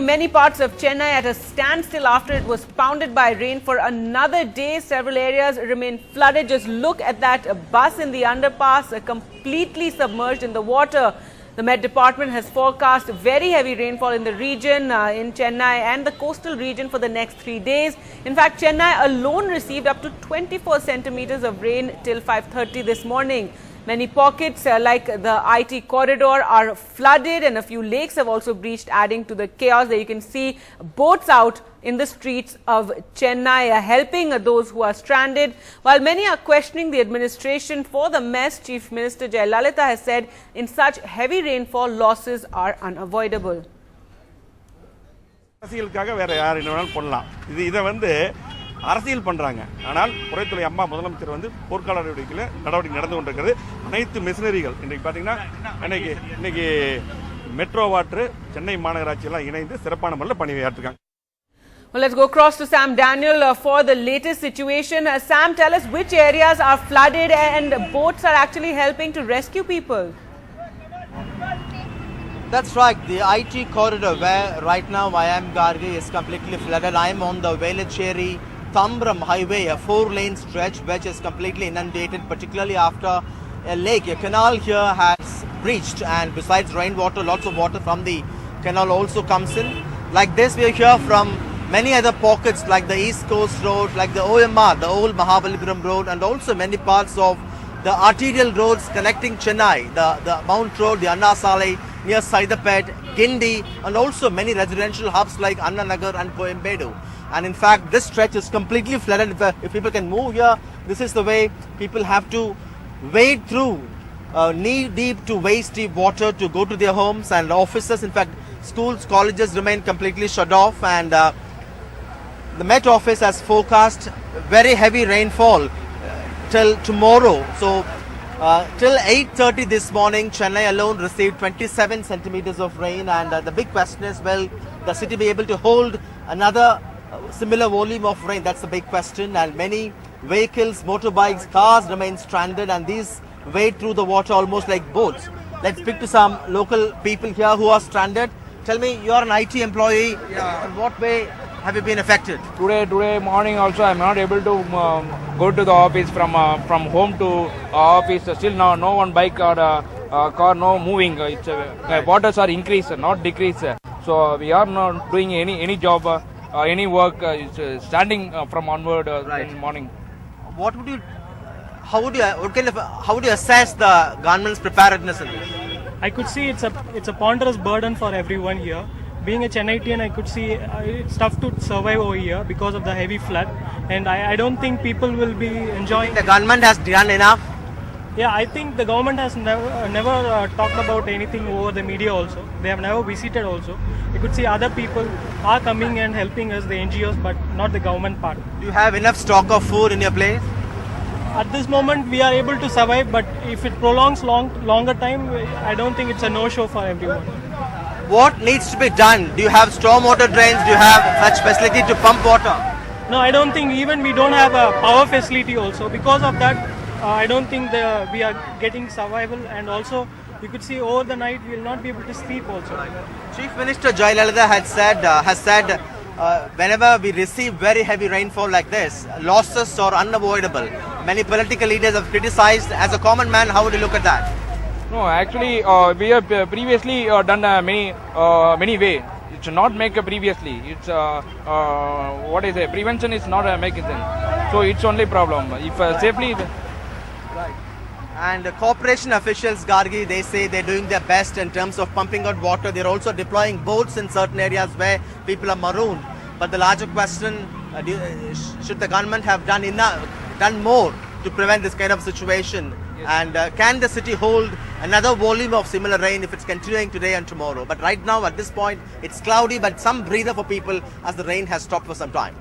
Many parts of Chennai at a standstill after it was pounded by rain for another day. Several areas remain flooded. Just look at that bus in the underpass, completely submerged in the water. The Met Department has forecast very heavy rainfall in the region, in Chennai and the coastal region for the next 3 days. In fact, Chennai alone received up to 24 centimeters of rain till 5:30 this morning. Many pockets like the IT corridor are flooded and a few lakes have also breached, adding to the chaos. There you can see boats out in the streets of Chennai helping those who are stranded. While many are questioning the administration for the mess, Chief Minister Jayalalitha has said in such heavy rainfall, losses are unavoidable. அரசியல் பண்றாங்க. ஆனால் குறைத்துறை அம்மா முதலமைச்சர் வந்து போர்க்கால நடவடிக்கை நடந்து கொண்டிருக்கிறது. அனைத்து மெஷினரிகள் இன்னைக்கு பாத்தீங்கன்னா இன்னைக்கு மெட்ரோ வாட்டர் சென்னை மாநகராட்சி எல்லாம் இணைந்து சிறப்பான முறையில் பணியாற்றிருக்காங்க. Well, let's go across to Sam Daniel for the latest situation. Sam, tell us which areas are flooded and boats are actually helping to rescue people. That's right. The IT corridor where right now I am, Gargi, is completely flooded. I am on the Velachery Tambram highway, a 4-lane stretch which is completely inundated, particularly after a lake. A canal here has breached, and besides rainwater, lots of water from the canal also comes in. Like this, we hear from many other pockets like the East Coast Road, like the OMR, the old Mahabalipuram Road, and also many parts of the arterial roads connecting Chennai, the Mount Road, the Anna Salai, near Saidapet, Gindi, and also many residential hubs like Anna Nagar and Coimbatore. And in fact, this stretch is completely flooded. If people can move here, this is the way people have to wade through knee-deep to waist-deep water to go to their homes and offices. In fact, schools, colleges remain completely shut off, and the Met Office has forecast very heavy rainfall till tomorrow. So till 8:30 this morning, Chennai alone received 27 centimeters of rain, and the big question is, will the city be able to hold another similar volume of rain? That's the big question, and many vehicles, motorbikes, cars remain stranded, and these wade through the water almost like boats. Let's speak to some local people here who are stranded. Tell me, you are an IT employee. Yeah. In what way have you been affected? Today morning also I'm not able to go to the office from home to office. Still no one bike or car no moving. It's waters are increased, not decreased. So we are not doing any job, any work. It's standing from onward in the morning. How would you assess the government's preparedness in this? I could see it's a ponderous burden for everyone here. Being a Chennaitan, I could see it's tough to survive over here because of the heavy flood, and I don't think people will be enjoying. The government has done enough. Yeah, I think the government has never talked about anything over the media also. They have never visited also. You could see other people are coming and helping us, the NGOs, but not the government part. Do you have enough stock of food in your place? At this moment, we are able to survive, but if it prolongs longer time, I don't think it's a no-show for everyone. What needs to be done? Do you have stormwater drains? Do you have such facility to pump water? No, I don't think even we don't have a power facility also. Because of that, I don't think we are getting survival, and also you could see over the night we will not be able to sleep also. Chief Minister Jayalalitha has said whenever we receive very heavy rainfall like this, losses are unavoidable. Many political leaders have criticized. As a common man, how would you look at that? No, actually we have previously done many way. It should not make previously. It's what is it? Prevention is not a medicine. So it's only problem. If safely. Right. And corporation officials, Gargi, they say they're doing their best in terms of pumping out water. They're also deploying boats in certain areas where people are marooned. But the larger question, should the government have done more to prevent this kind of situation? Yes. And can the city hold another volume of similar rain if it's continuing today and tomorrow? But right now, at this point, it's cloudy, but some breather for people as the rain has stopped for some time.